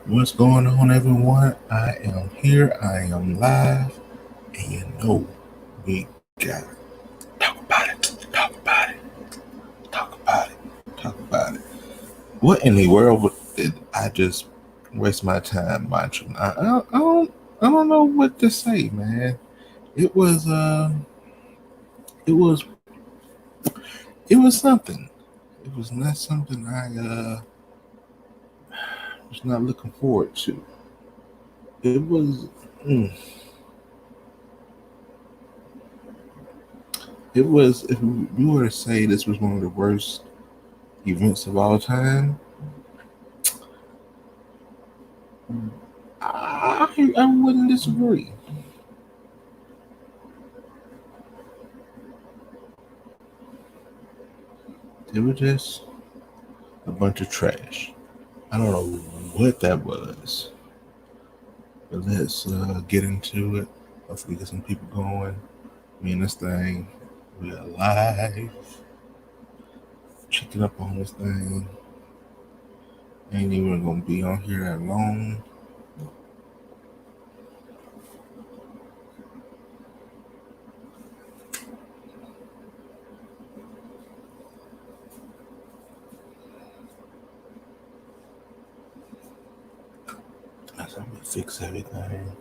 What's going on, everyone? I am here. I am live, and we got talk about it. Talk about it. Talk about it. Talk about it. What in the world did I just waste my time watching? I don't know what to say, man. It was it was it was something. It was not something I was not looking forward to. It was. Mm, it was. If we were to say this was one of the worst events of all time, I wouldn't disagree. It was just a bunch of trash. I don't know what that was, but let's get into it. Hopefully, get some people going. Me and this thing, we are live. Checking up on this thing. Ain't even gonna be on here that long. I'm gonna fix everything.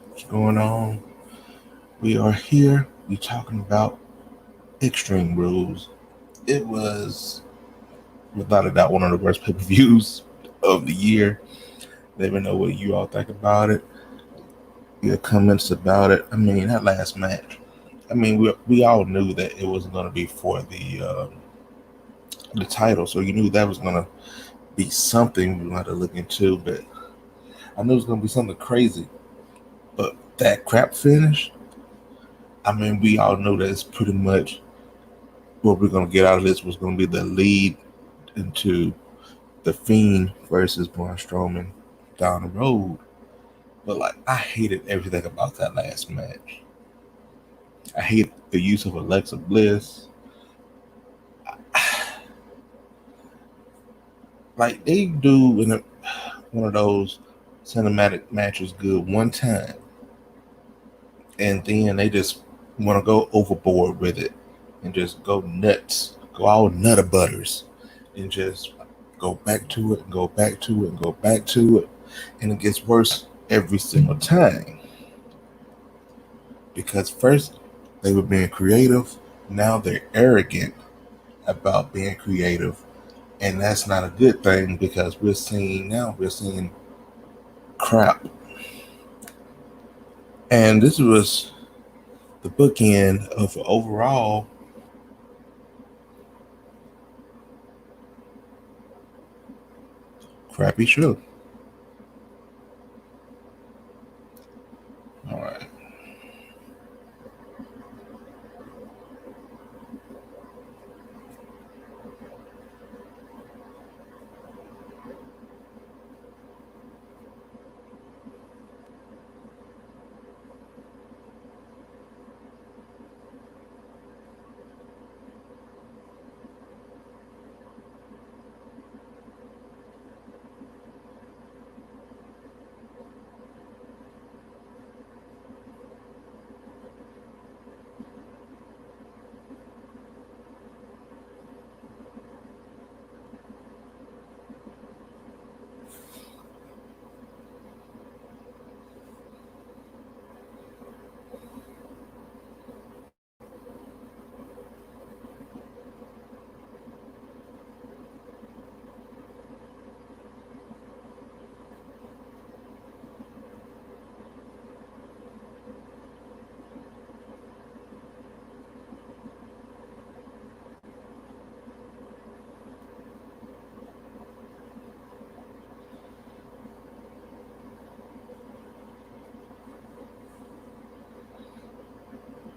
What's going on? We are here. We talking about Extreme Rules. It was without a doubt one of the worst pay-per-views of the year. Let me know what you all think about it. Your comments about it. I mean, that last match. I mean, we all knew that it was going to be for the title, so you knew that was going to be something we wanted to look into. But I knew it was going to be something crazy. But that crap finish. I mean, we all know that it's pretty much what we're going to get out of this was going to be the lead into the Fiend versus Braun Strowman down the road. But like, I hated everything about that last match. I hate the use of Alexa Bliss. Like they do in one of those cinematic matches good one time, and then they just want to go overboard with it and just go nuts, go all nutter butters, and just go back to it and go back to it and go back to it, and it gets worse every single time. Because first they were being creative, now they're arrogant about being creative, and that's not a good thing because we're seeing crap. And this was the bookend of overall crappy show. All right.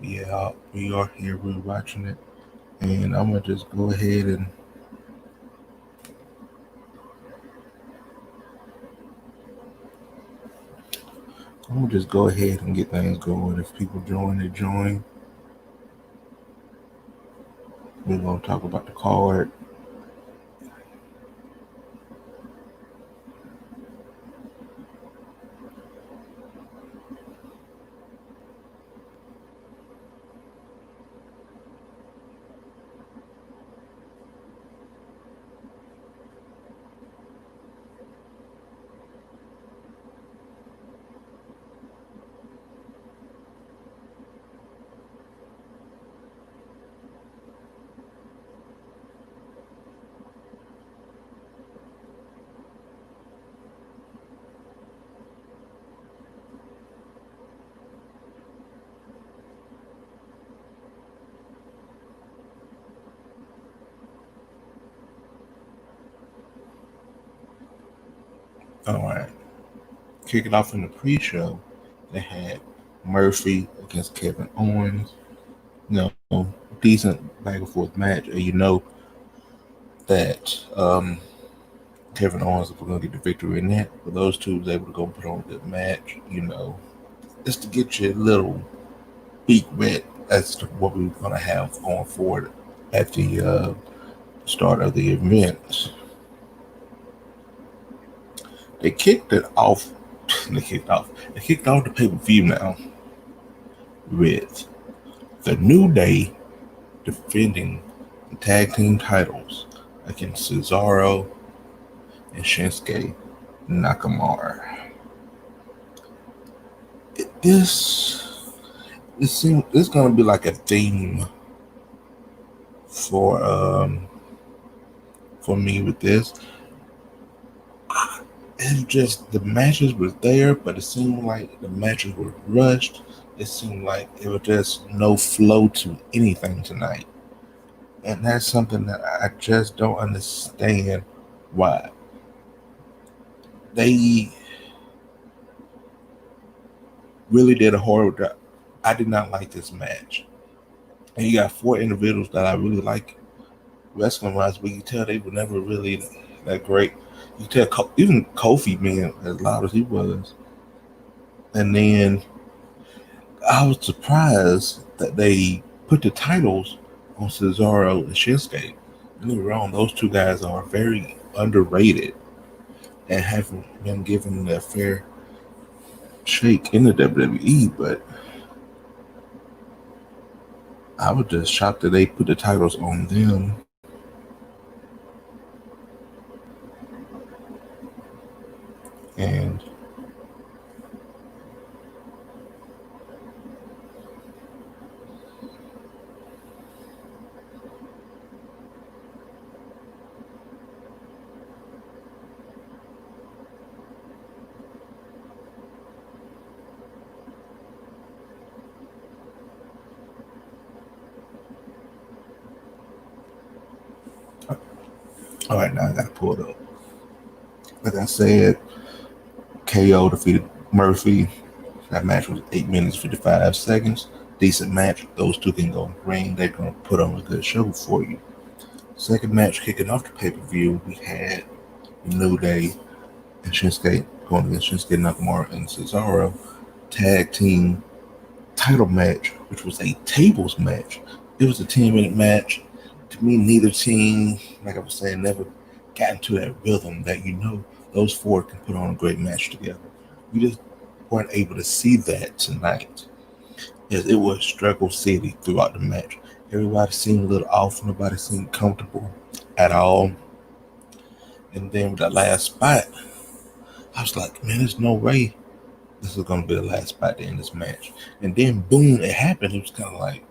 Yeah, we are here. We're watching it, and I'm gonna just go ahead and get things going. If people join, they join. We're gonna talk about the card. All right, kick it off in the pre-show. They had Murphy against Kevin Owens. Decent back and forth match. And that Kevin Owens was going to get the victory in that. But those two was able to go and put on a good match. Just to get you a little feet wet as to what we're going to have going forward at the start of the event. They kicked off the pay-per-view now with the New Day defending the tag team titles against Cesaro and Shinsuke Nakamura. This seems gonna be like a theme for me with this. It's just the matches were there, but it seemed like the matches were rushed. It seemed like it was just no flow to anything tonight. And that's something that I just don't understand why. They really did a horrible job. I did not like this match. And you got four individuals that I really like wrestling wise, but you tell they were never really that great. You tell even Kofi being as loud as he was. And then I was surprised that they put the titles on Cesaro and Shinsuke. Don't get me wrong, those two guys are very underrated and haven't been given a fair shake in the WWE, but I was just shocked that they put the titles on them. And all right, now I got to pull it up. Like I said, KO defeated Murphy. That match was 8 minutes 55 seconds. Decent match. Those two can go in the ring. They're going to put on a good show for you. Second match kicking off the pay-per-view, we had New Day and Shinsuke going against Shinsuke Nakamura and Cesaro tag team title match, which was a tables match. It was a 10-minute match. To me, neither team, like I was saying, never got into that rhythm that those four can put on a great match together. We just weren't able to see that tonight, as it was struggle city throughout the match. Everybody seemed a little off. Nobody seemed comfortable at all. And then with that last spot, I was like, man, there's no way this is going to be the last spot to end this match. And then, boom, it happened. It was kind of like,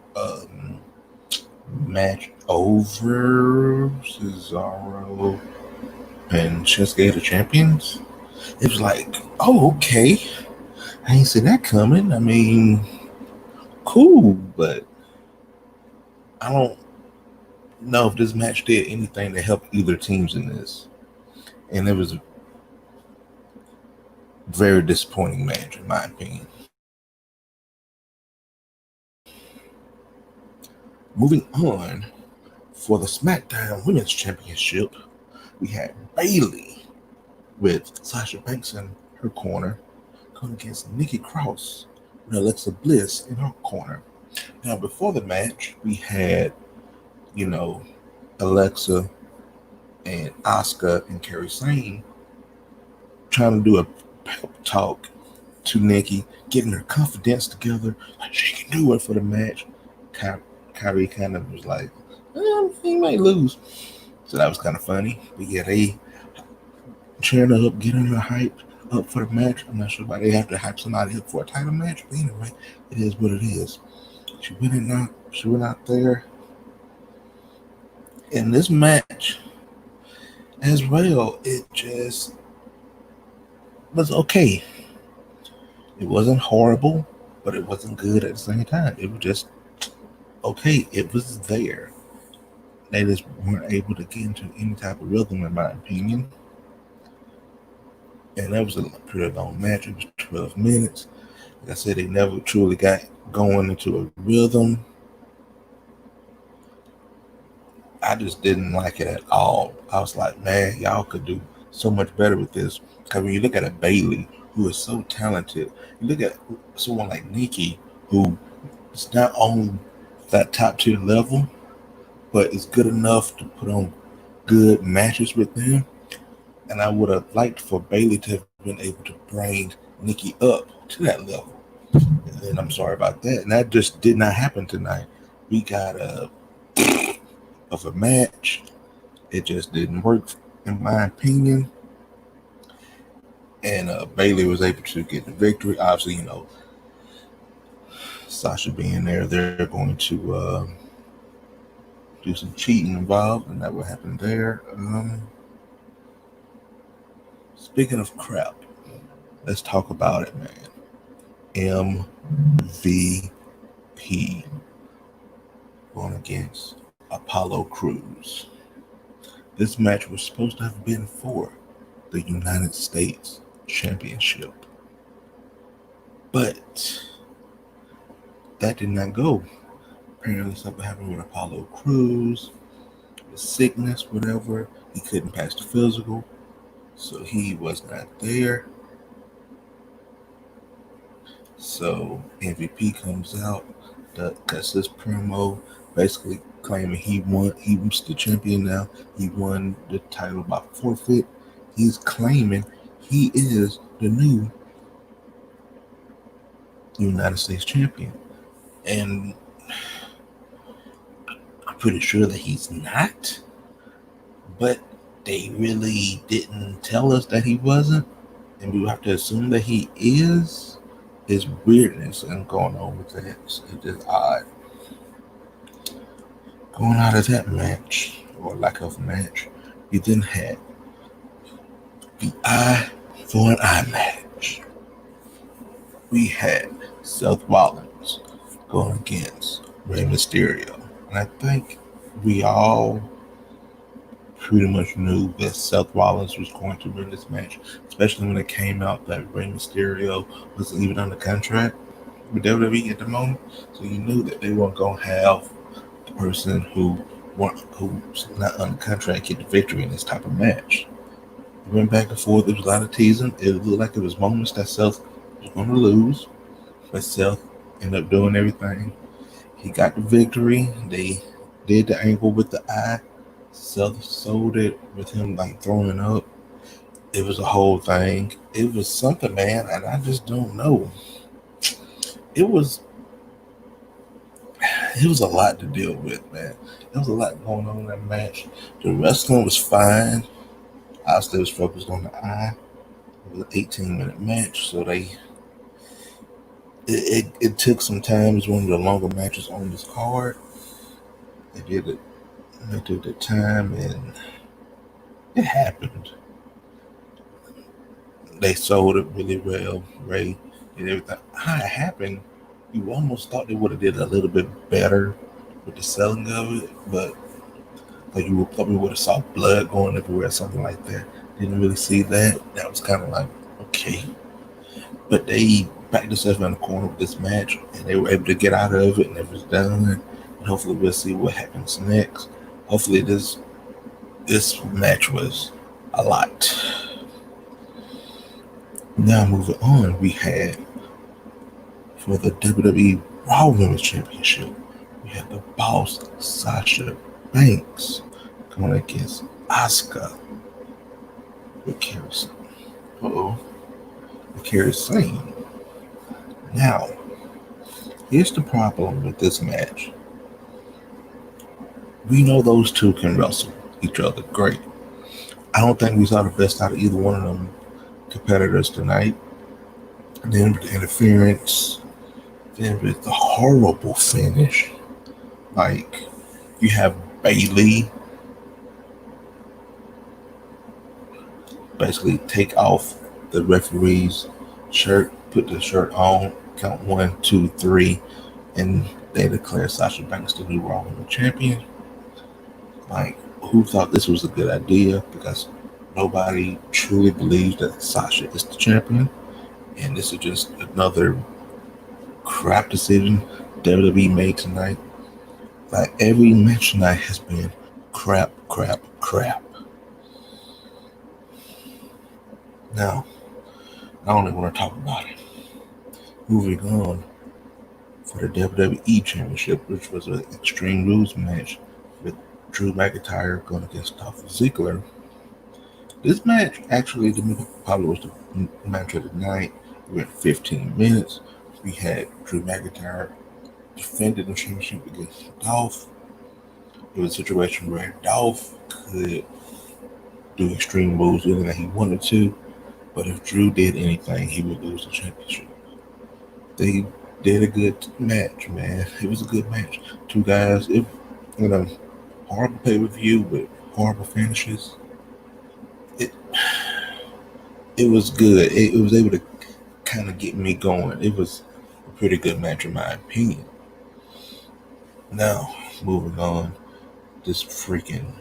match over. Cesaro and Shinsuke the champions. It was like, oh, okay. I ain't see that coming. I mean, cool, but I don't know if this match did anything to help either teams in this. And it was a very disappointing match, in my opinion. Moving on, for the Smackdown Women's Championship, we had Bayley with Sasha Banks in her corner going against Nikki Cross with Alexa Bliss in her corner. Now, before the match, we had, Alexa and Asuka and Kairi Sane trying to do a pep talk to Nikki, getting her confidence together, like she can do it for the match. Kairi kind of was like, he might lose. So that was kind of funny. But yeah, they cheering her up, getting her hyped up for the match. I'm not sure why they have to hype somebody up for a title match, but anyway, it is what it is. She went out there in this match as well. It just was okay. It wasn't horrible, but it wasn't good at the same time. It was just okay. It was there. They just weren't able to get into any type of rhythm, in my opinion. And that was a pretty long match. It was 12 minutes. Like I said, they never truly got going into a rhythm. I just didn't like it at all. I was like, man, y'all could do so much better with this. Because when you look at a Bayley, who is so talented, you look at someone like Nikki, who is not on that top tier level, but is good enough to put on good matches with them. And I would have liked for Bayley to have been able to bring Nikki up to that level. And I'm sorry about that. And that just did not happen tonight. We got a match. It just didn't work, in my opinion. And Bayley was able to get the victory. Obviously, Sasha being there, they're going to do some cheating involved, and that what happened there. Speaking of crap, let's talk about it, man. MVP going against Apollo Crews. This match was supposed to have been for the United States Championship, but that did not go. Apparently something happened with Apollo Crews, with sickness, whatever. He couldn't pass the physical, so he was not there. So MVP comes out, cuts this promo, basically claiming he won. He was the champion now. He won the title by forfeit. He's claiming he is the new United States champion. And I'm pretty sure that he's not. But they really didn't tell us that he wasn't. And we have to assume that he is. There's weirdness and going on with that. It's just odd. Going out of that match, or lack of match, we then had the eye for an eye match. We had Seth Rollins going against Rey Mysterio. And I think we all pretty much knew that Seth Rollins was going to win this match, especially when it came out that Rey Mysterio wasn't even under contract with WWE at the moment. So you knew that they weren't going to have the person who's not under contract get the victory in this type of match. It went back and forth. There was a lot of teasing. It looked like it was moments that Seth was going to lose, but Seth ended up doing everything. He got the victory. They did the angle with the eye. Seth sold it with him like throwing up. It was a whole thing. It was something, man, and I just don't know. It was a lot to deal with, man. There was a lot going on in that match. The wrestling was fine. I still was focused on the eye. It was an 18-minute match, so it took some time. It was one of the longer matches on this card. They did it. They took the time, and it happened. They sold it really well. Ray did everything. How it happened, you almost thought they would have did a little bit better with the selling of it, but like you probably would have saw blood going everywhere, something like that. Didn't really see that. That was kind of like, okay. But they backed themselves in the corner with this match, and they were able to get out of it, and it was done. And hopefully we'll see what happens next. Hopefully this match was a lot. Now moving on, we had for the WWE Raw Women's Championship, we had the boss Sasha Banks going against Asuka with Kairi. With Kairi Sane. Now, here's the problem with this match. We know those two can wrestle each other great. I don't think we saw the best out of either one of them competitors tonight. And then with the interference, then with the horrible finish, like you have Bayley basically take off the referee's shirt, put the shirt on, count 1, 2, 3, and they declare Sasha Banks the new Raw Women's Champion. Like, who thought this was a good idea? Because nobody truly believes that Sasha is the champion, and this is just another crap decision WWE made tonight. Like, every match tonight has been crap. Now, I don't even want to talk about it. Moving on for the WWE Championship, which was an Extreme Rules match with Drew McIntyre going against Dolph Ziggler. This match actually probably was the match of the night. We went 15 minutes. We had Drew McIntyre defending the championship against Dolph. It was a situation where Dolph could do Extreme Rules anything he wanted to, but if Drew did anything, he would lose the championship. They did a good match, man. It was a good match. Two guys, horrible pay-per-view with horrible finishes. It was good. It was able to kind of get me going. It was a pretty good match in my opinion. Now, moving on, this freaking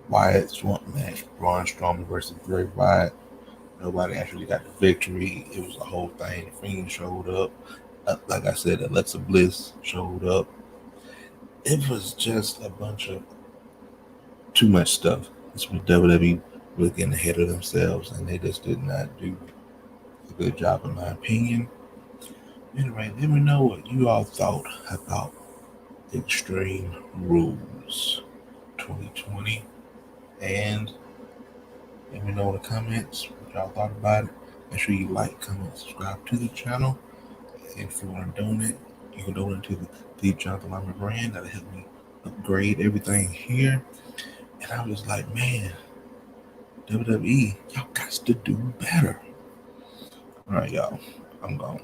Wyatt Swamp match, Braun Strowman versus Bray Wyatt. Nobody actually got the victory. It was a whole thing. The Fiend showed up. Like I said, Alexa Bliss showed up. It was just a bunch of too much stuff. This was WWE was getting ahead of themselves, and they just did not do a good job, in my opinion. Anyway, let me know what you all thought about Extreme Rules 2020, and let me know in the comments what y'all thought about it. Make sure you like, comment, subscribe to the channel. And if you want to donate, you can donate to the Jonathan Lambert brand. That'll help me upgrade everything here. And I was like, man, WWE, y'all got to do better. All right, y'all. I'm gone.